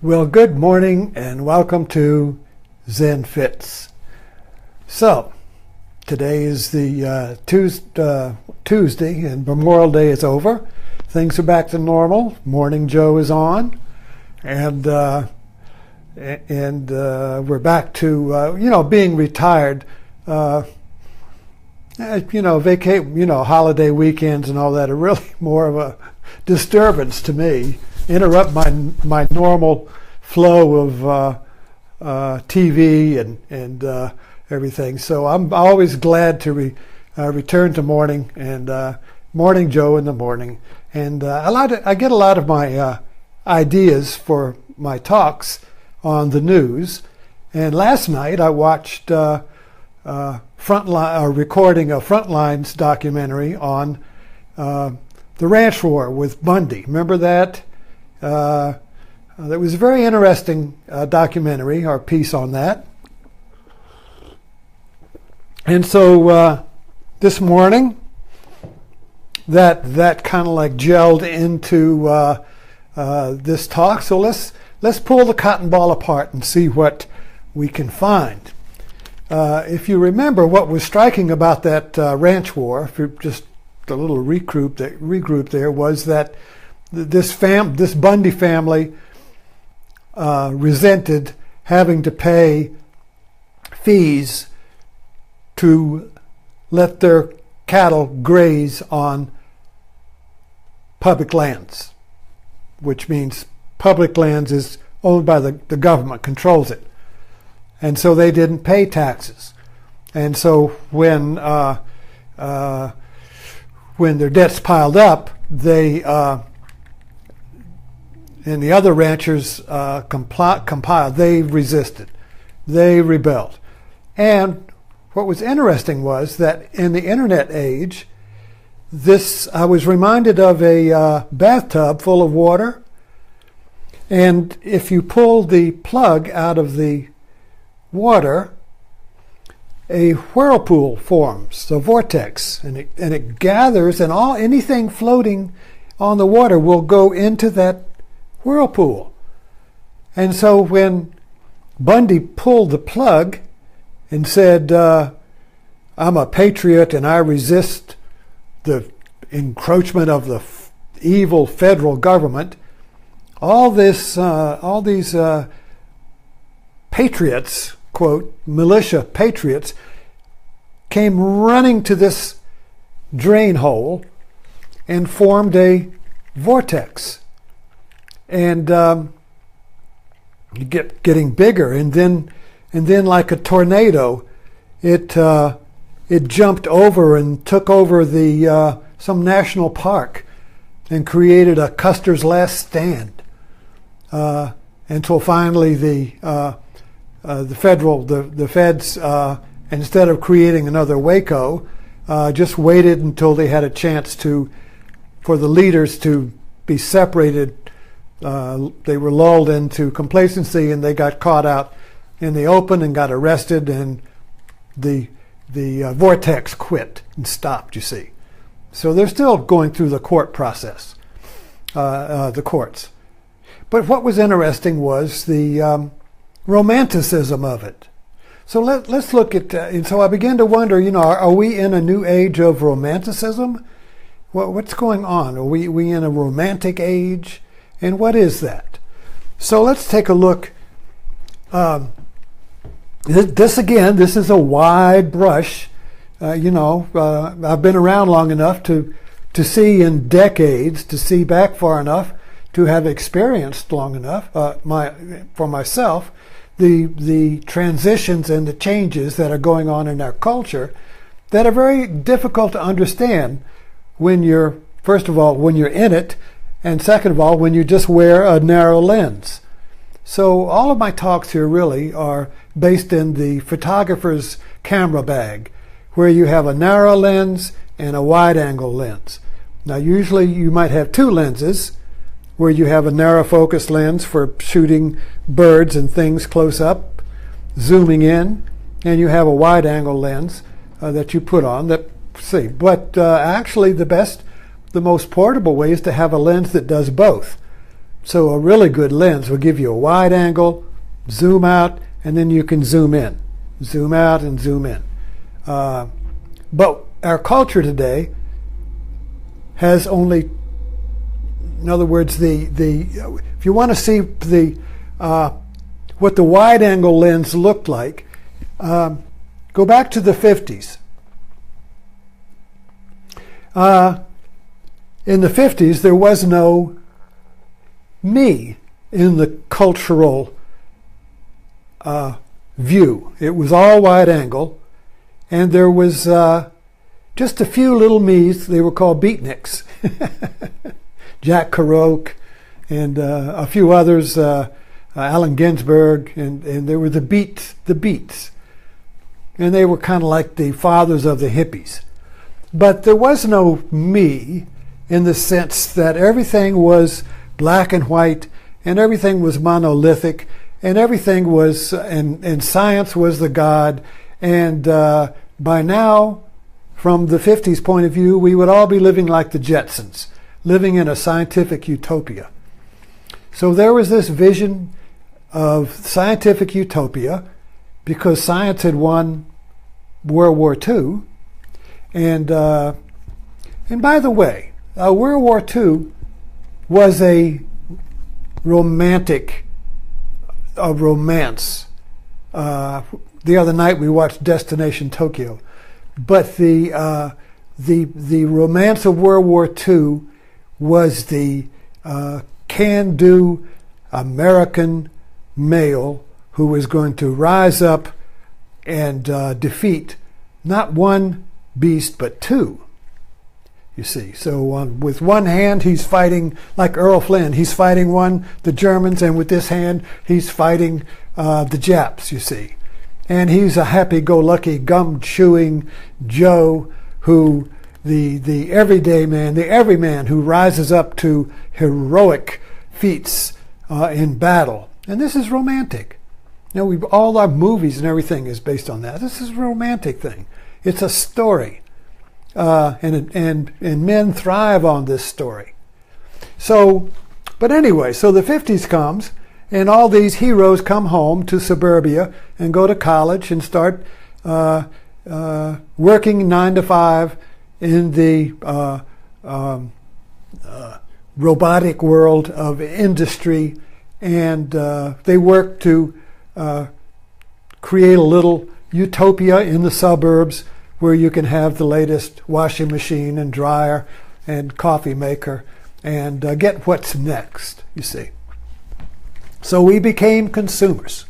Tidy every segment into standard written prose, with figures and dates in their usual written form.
Well, good morning and welcome to Zen Fits. So, today is the Tuesday and Memorial Day is over. Things are back to normal. Morning Joe is on, and we're back to being retired. Holiday weekends and all that are really more of a disturbance to me. Interrupt my normal flow of TV and everything. So I'm always glad to return to morning and Morning Joe in the morning. And I get a lot of my ideas for my talks on the news. And last night I watched a recording of Frontline's documentary on the ranch war with Bundy. Remember that? That was a very interesting documentary or piece on that. And so this morning, that kind of like gelled into this talk. So let's pull the cotton ball apart and see what we can find. If you remember, what was striking about that ranch war, if you're just a little regroup there, was that this Bundy family resented having to pay fees to let their cattle graze on public lands, which means public lands is owned by the government, controls it. And so they didn't pay taxes. And so when their debts piled up, they and the other ranchers compiled. They resisted. They rebelled. And what was interesting was that in the internet age, I was reminded of a bathtub full of water. And if you pull the plug out of the water, a whirlpool forms, a vortex, and it gathers, and anything floating on the water will go into that whirlpool. And so when Bundy pulled the plug and said, I'm a patriot and I resist the encroachment of the evil federal government, all these patriots, quote, militia patriots, came running to this drain hole and formed a vortex. And getting bigger, and then like a tornado, it jumped over and took over the some national park and created a Custer's Last Stand until finally the feds instead of creating another Waco, just waited until they had a chance for the leaders to be separated. They were lulled into complacency, and they got caught out in the open and got arrested, and the vortex quit and stopped, you see. So they're still going through the court process, the courts. But what was interesting was the romanticism of it. So let's look at, and so I began to wonder, are we in a new age of romanticism? What's going on? Are we in a romantic age? And what is that? So let's take a look. This is a wide brush. I've been around long enough to see in decades, to see back far enough, to have experienced long enough for myself the transitions and the changes that are going on in our culture that are very difficult to understand when you're, first of all, when you're in it, and second of all, when you just wear a narrow lens. So all of my talks here really are based in the photographer's camera bag, where you have a narrow lens and a wide-angle lens. Now usually you might have two lenses, where you have a narrow focus lens for shooting birds and things close up, zooming in, and you have a wide-angle lens that you put on that see. But actually the most portable way is to have a lens that does both. So a really good lens will give you a wide angle, zoom out, and then you can zoom in. Zoom out and zoom in. But our culture today has only, in other words, if you want to see what the wide angle lens looked like, go back to the 50s. In the 50s, there was no me in the cultural view. It was all wide angle, and there was just a few little me's. They were called beatniks. Jack Kerouac and a few others, Allen Ginsberg, and there were the Beats. And they were kind of like the fathers of the hippies. But there was no me in the sense that everything was black and white, and everything was monolithic, and everything was, and science was the God. And by now, from the 50s point of view, we would all be living like the Jetsons, living in a scientific utopia. So there was this vision of scientific utopia because science had won World War II. And by the way, World War II was a romance. The other night we watched Destination Tokyo, but the romance of World War II was the can-do American male who was going to rise up and defeat not one beast but two. You see, so with one hand he's fighting, like Earl Flynn, he's fighting the Germans, and with this hand he's fighting the Japs, you see. And he's a happy-go-lucky, gum-chewing Joe who, the everyday man, the everyman who rises up to heroic feats in battle. And this is romantic. You know, all our movies and everything is based on that. This is a romantic thing. It's a story. And men thrive on this story. So, but anyway, so the 50s comes, and all these heroes come home to suburbia and go to college and start working 9 to 5 in the robotic world of industry, and they work to create a little utopia in the suburbs where you can have the latest washing machine and dryer and coffee maker and get what's next, you see. So we became consumers.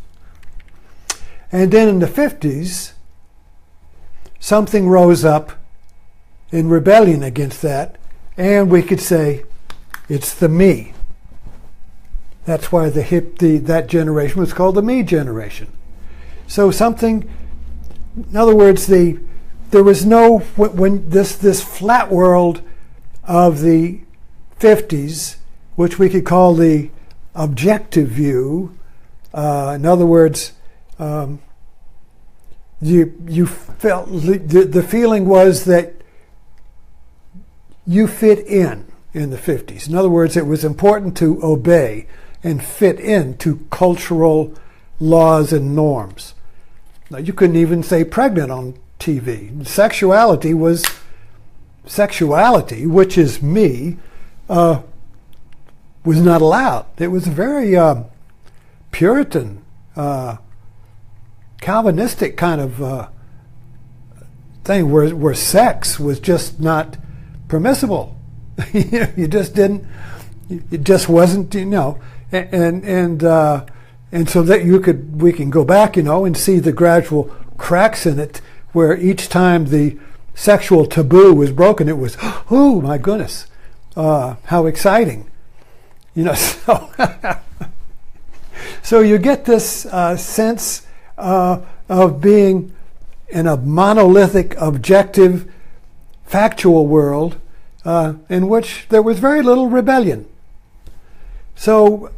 And then in the 50s, something rose up in rebellion against that, and we could say, it's the me. That's why that generation was called the me generation. So something, in other words, there was no, when this flat world of the 50s, which we could call the objective view, in other words, you felt, the feeling was that you fit in the 50s. In other words, it was important to obey and fit into cultural laws and norms. Now, you couldn't even say pregnant on TV. Sexuality, which is me, was not allowed. It was a very Puritan, Calvinistic kind of thing where sex was just not permissible. You just didn't. It just wasn't. And so that we can go back, and see the gradual cracks in it, where each time the sexual taboo was broken, it was, oh my goodness, how exciting, So you get this sense of being in a monolithic, objective, factual world in which there was very little rebellion. So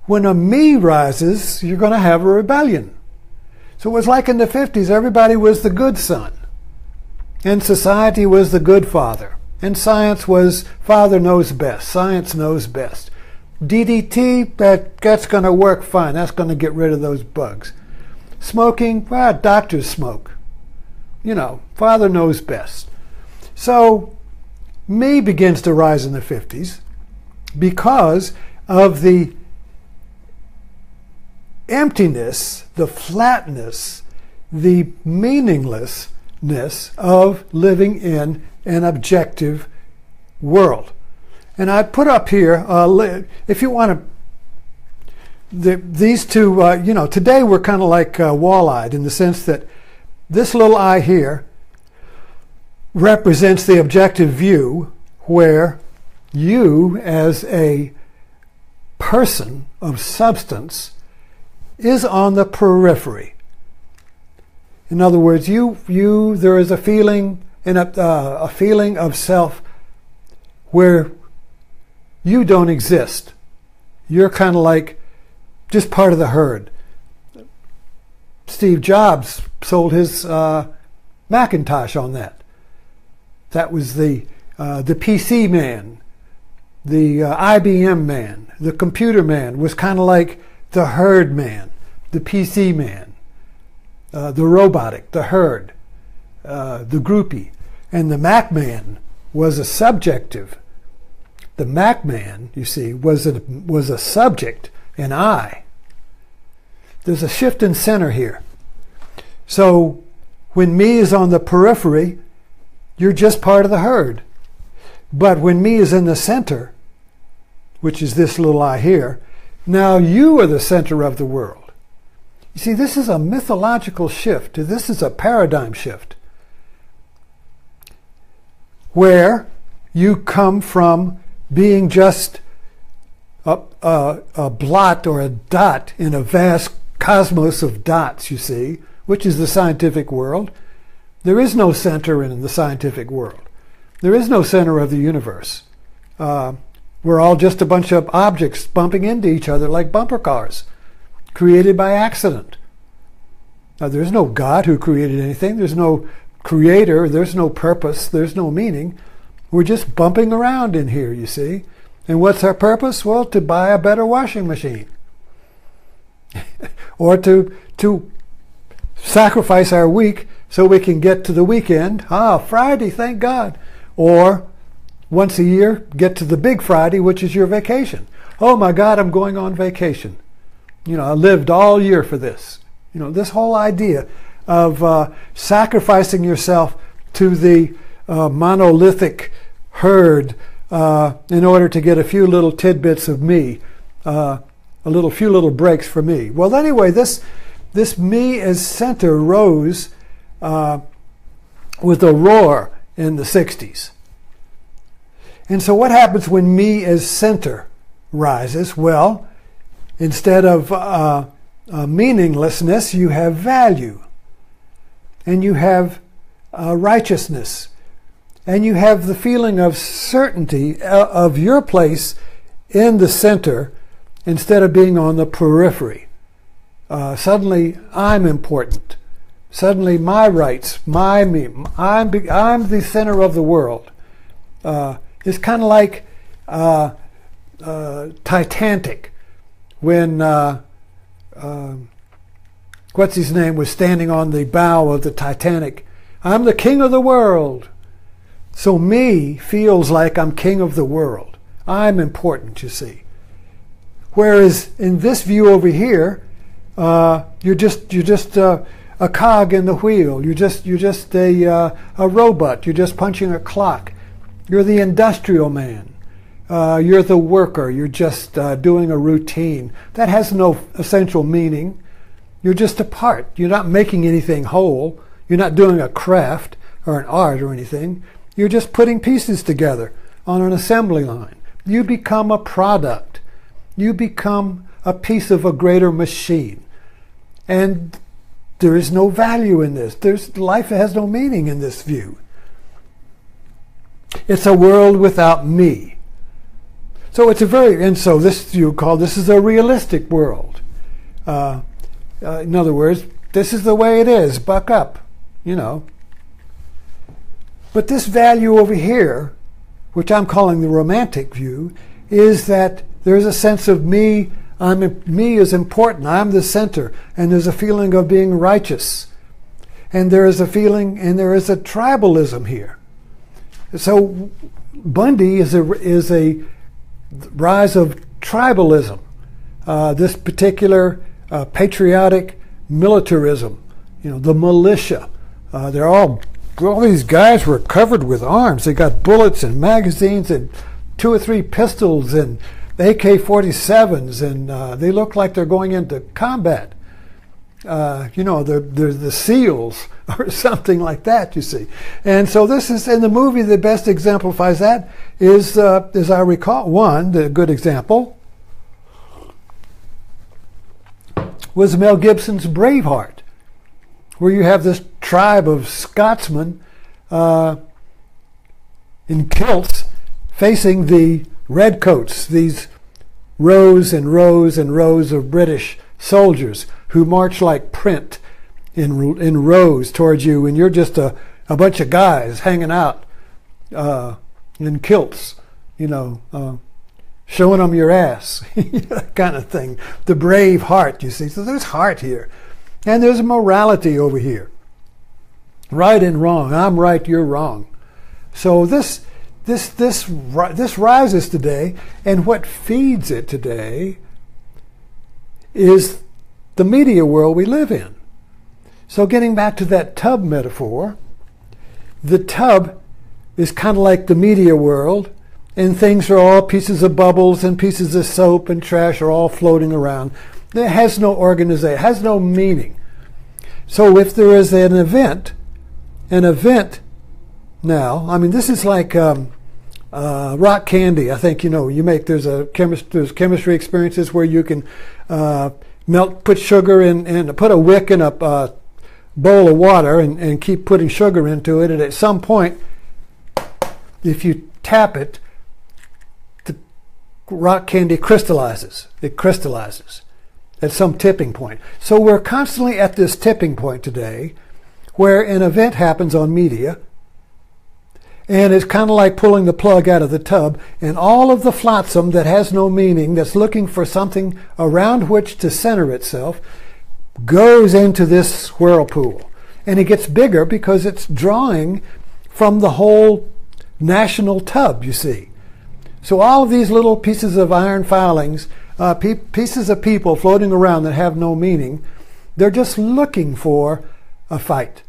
when a me rises, you're going to have a rebellion. So it was like in the 50s, everybody was the good son, and society was the good father. And science was, Father knows best. Science knows best. DDT, that's going to work fine. That's going to get rid of those bugs. Smoking, well, doctors smoke. You know, Father knows best. So, me begins to rise in the 50s because of the emptiness, the flatness, the meaninglessness of living in an objective world. And I put up here, if you want to, these two, today we're kind of like wall-eyed in the sense that this little eye here represents the objective view where you as a person of substance is on the periphery. In other words, there is a feeling a feeling of self where you don't exist. You're kind of like just part of the herd. Steve Jobs sold his Macintosh on that. That was the PC man, the IBM man, the computer man was kind of like the herd man, the PC man, the robotic, the herd, the groupie. And the Mac man was a subjective. The Mac man, you see, was a subject, an I. There's a shift in center here. So when me is on the periphery, you're just part of the herd. But when me is in the center, which is this little I here, now you are the center of the world. You see, this is a mythological shift. This is a paradigm shift where you come from being just a blot or a dot in a vast cosmos of dots, you see, which is the scientific world. There is no center in the scientific world. There is no center of the universe. We're all just a bunch of objects bumping into each other like bumper cars, created by accident. Now, there's no God who created anything. There's no creator. There's no purpose. There's no meaning. We're just bumping around in here, you see. And what's our purpose? Well, to buy a better washing machine. Or to sacrifice our week so we can get to the weekend. Friday, thank God. Or once a year, get to the big Friday, which is your vacation. Oh my God, I'm going on vacation. I lived all year for this. This whole idea of sacrificing yourself to the monolithic herd in order to get a few little tidbits of me, few little breaks for me. Well, anyway, this me as center rose with a roar in the 60s. And so what happens when me as center rises? Well, instead of meaninglessness, you have value. And you have righteousness. And you have the feeling of certainty of your place in the center instead of being on the periphery. Suddenly, I'm important. Suddenly, my rights, I'm the center of the world. It's kind of like Titanic when what's his name was standing on the bow of the Titanic. I'm the king of the world. So me feels like I'm king of the world. I'm important, you see. Whereas in this view over here, you're just a cog in the wheel. You're just a robot. You're just punching a clock. You're the industrial man. You're the worker. You're just doing a routine. That has no essential meaning. You're just a part. You're not making anything whole. You're not doing a craft or an art or anything. You're just putting pieces together on an assembly line. You become a product. You become a piece of a greater machine. And there is no value in this. Life has no meaning in this view. It's a world without me. So this is a realistic world. In other words, this is the way it is. Buck up, But this value over here which I'm calling the romantic view, is that there's a sense of me. Me is important. I'm the center, and there's a feeling of being righteous, and there is a feeling, and there is a tribalism here. So Bundy is a rise of tribalism. This particular patriotic militarism, the militia. All these guys were covered with arms. They got bullets and magazines and 2 or 3 pistols and AK-47s, and they look like they're going into combat. They're the SEALs or something like that, you see. And so this is, in the movie, the best exemplifies that is, as I recall, the good example was Mel Gibson's Braveheart, where you have this tribe of Scotsmen in kilts facing the redcoats, these rows and rows and rows of British soldiers who march like print in rows towards you, and you're just a bunch of guys hanging out in kilts, showing them your ass, that kind of thing. The brave heart, you see. So there's heart here. And there's morality over here. Right and wrong. I'm right, you're wrong. So this rises today, and what feeds it today is the media world we live in. So getting back to that tub metaphor, the tub is kind of like the media world, and things are all pieces of bubbles and pieces of soap and trash are all floating around. It has no organization, it has no meaning. So if there is an event now, this is like rock candy. I think, there's chemistry experiences where you can put sugar in, and put a wick in a bowl of water and keep putting sugar into it, and at some point, if you tap it, the rock candy crystallizes. It crystallizes at some tipping point. So we're constantly at this tipping point today where an event happens on media, and it's kind of like pulling the plug out of the tub, and all of the flotsam that has no meaning, that's looking for something around which to center itself, goes into this whirlpool. And it gets bigger because it's drawing from the whole national tub, you see. So all of these little pieces of iron filings, pieces of people floating around that have no meaning, they're just looking for a fight.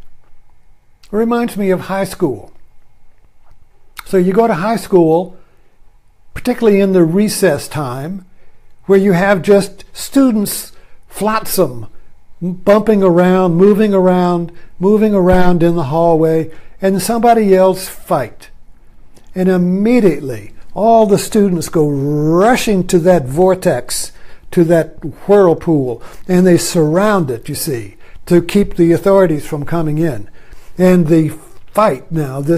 It reminds me of high school. So you go to high school, particularly in the recess time, where you have just students flotsam, bumping around, moving around in the hallway, and somebody yells, "Fight." And immediately, all the students go rushing to that vortex, to that whirlpool, and they surround it, you see, to keep the authorities from coming in. And the fight now, it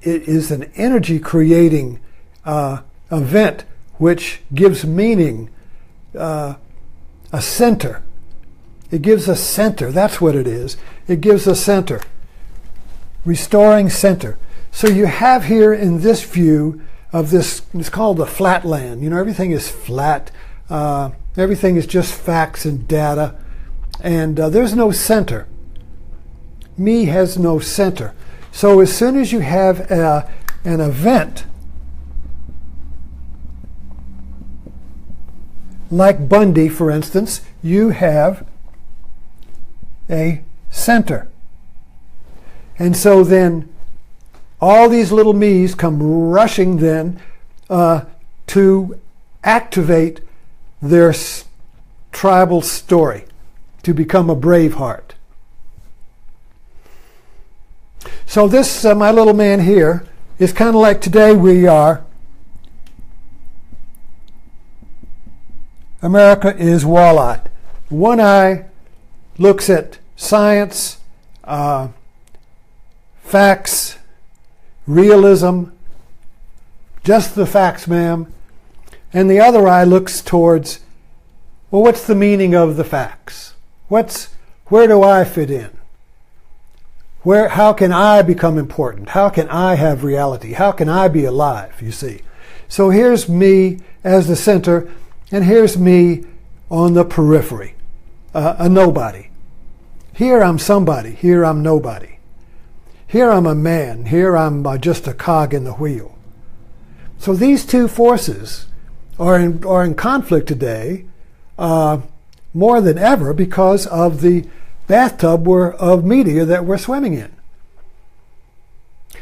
is an energy-creating event which gives meaning, a center. It gives a center. That's what it is. It gives a center. Restoring center. So you have here in this view of this, it's called the flatland. Everything is flat. Everything is just facts and data. And there's no center. Me has no center. So as soon as you have an event like Bundy, for instance, you have a center. And so then all these little me's come rushing then to activate their tribal story, to become a brave heart. So this, my little man here, is kind of like today we are. America is wall-eyed. One eye looks at science, facts, realism, just the facts, ma'am. And the other eye looks towards, well, what's the meaning of the facts? Where do I fit in? How can I become important? How can I have reality? How can I be alive, you see? So here's me as the center, and here's me on the periphery, a nobody. Here I'm somebody, here I'm nobody. Here I'm a man, here I'm just a cog in the wheel. So these two forces are in conflict today more than ever because of the bathtub of media that we're swimming in.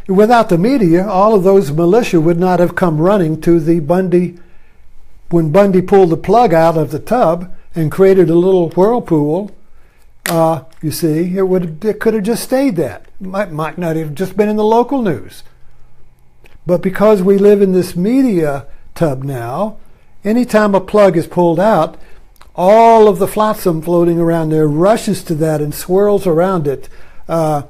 Without the media, all of those militia would not have come running to the Bundy, when Bundy pulled the plug out of the tub and created a little whirlpool. You see, it could have just stayed that. Might not have just been in the local news. But because we live in this media tub now, anytime a plug is pulled out, all of the flotsam floating around there rushes to that and swirls around it. And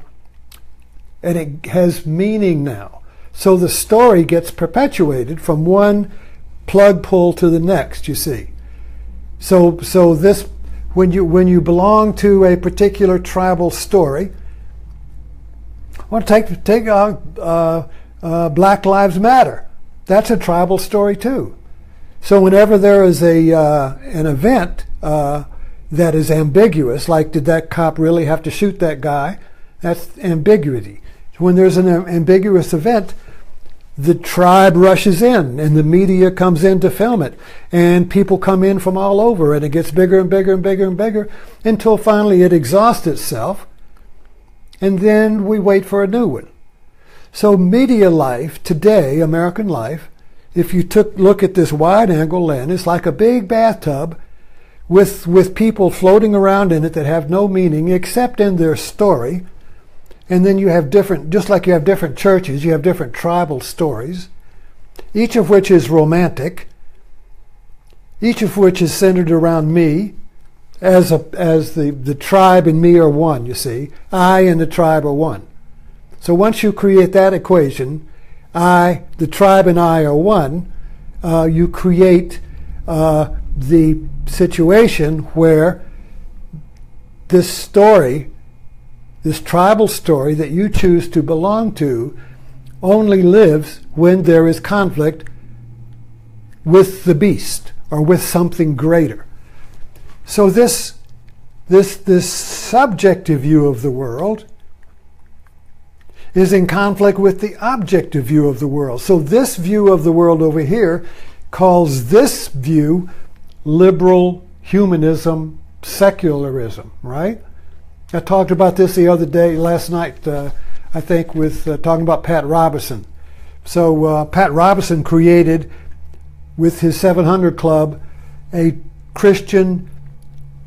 it has meaning now. So the story gets perpetuated from one plug pull to the next, you see. So this, when you belong to a particular tribal story, I want to take Black Lives Matter. That's a tribal story too. So whenever there is an event that is ambiguous, like did that cop really have to shoot that guy? That's ambiguity. When there's an ambiguous event, the tribe rushes in and the media comes in to film it, and people come in from all over, and it gets bigger and bigger and bigger and bigger until finally it exhausts itself, and then we wait for a new one. So media life today, American life, if you look at this wide-angle lens, it's like a big bathtub with people floating around in it that have no meaning except in their story. And then you have just like you have different churches, you have different tribal stories, each of which is romantic, each of which is centered around me, as the tribe and me are one, you see. I and the tribe are one. So once you create that equation, the tribe and I are one, you create the situation where this story, this tribal story that you choose to belong to, only lives when there is conflict with the beast or with something greater. So this subjective view of the world is in conflict with the objective view of the world. So this view of the world over here calls this view liberal humanism, secularism, right? I talked about this the other day, last night, I think, with talking about Pat Robertson. So Pat Robertson created, with his 700 Club, a Christian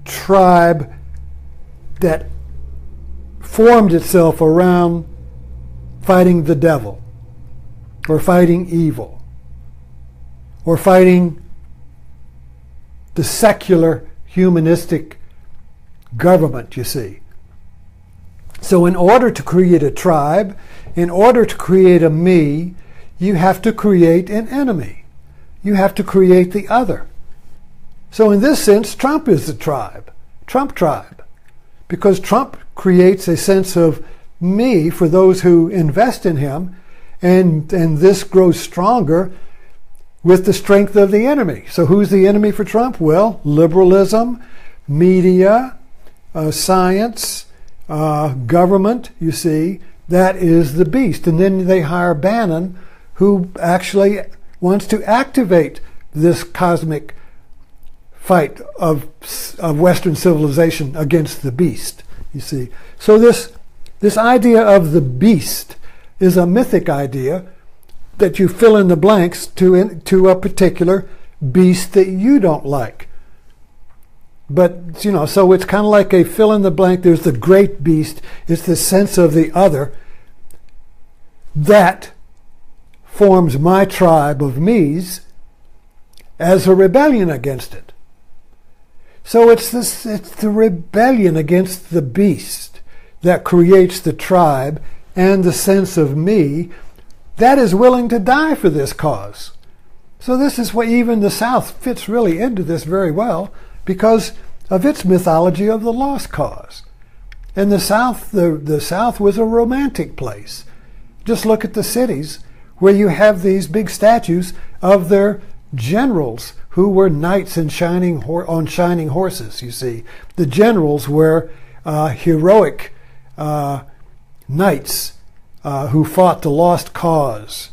tribe that formed itself around fighting the devil, or fighting evil, or fighting the secular humanistic government, you see. So in order to create a tribe, in order to create a me, you have to create an enemy. You have to create the other. So in this sense, Trump is the tribe, Trump tribe, because Trump creates a sense of me for those who invest in him, and this grows stronger with the strength of the enemy. So who's the enemy for Trump? Well, liberalism, media, science, government, you see, that is the beast. And then they hire Bannon, who actually wants to activate this cosmic fight of Western civilization against the beast, you see. So this idea of the beast is a mythic idea that you fill in the blanks to a particular beast that you don't like. But, you know, so it's kind of like a fill in the blank. There's the great beast. It's the sense of the other that forms my tribe of me's as a rebellion against it. So it's the rebellion against the beast that creates the tribe and the sense of me that is willing to die for this cause. So this is what even the South fits really into this very well, because of its mythology of the lost cause. And the South was a romantic place. Just look at the cities where you have these big statues of their generals who were knights in on shining horses, you see. The generals were heroic knights who fought the lost cause,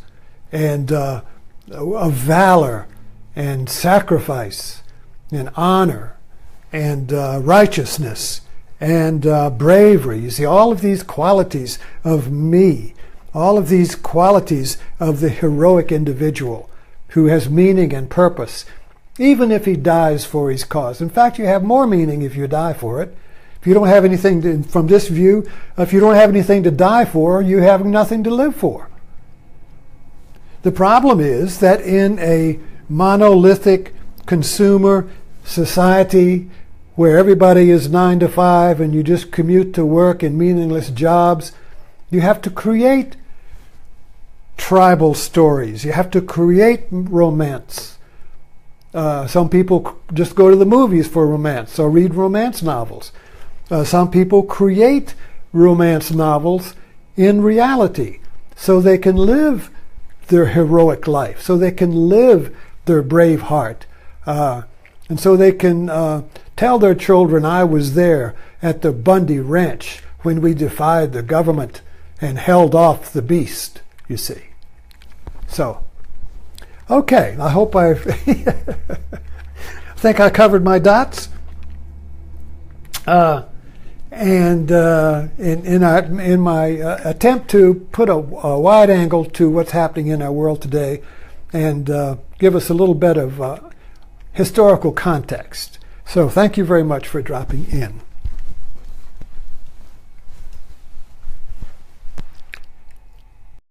and of valor and sacrifice and honor and righteousness and bravery. You see, all of these qualities of me, all of these qualities of the heroic individual who has meaning and purpose, even if he dies for his cause. In fact, you have more meaning if you die for it. If you don't have anything from this view, if you don't have anything to die for, you have nothing to live for. The problem is that in a monolithic consumer society where everybody is 9 to 5 and you just commute to work in meaningless jobs, you have to create tribal stories. You have to create romance. Some people just go to the movies for romance or read romance novels. Some people create romance novels in reality so they can live their heroic life, so they can live their brave heart, and so they can tell their children, I was there at the Bundy Ranch when we defied the government and held off the beast, you see. So, okay, I hope I think I covered my dots. And in my attempt to put a wide angle to what's happening in our world today and give us a little bit of historical context. So thank you very much for dropping in.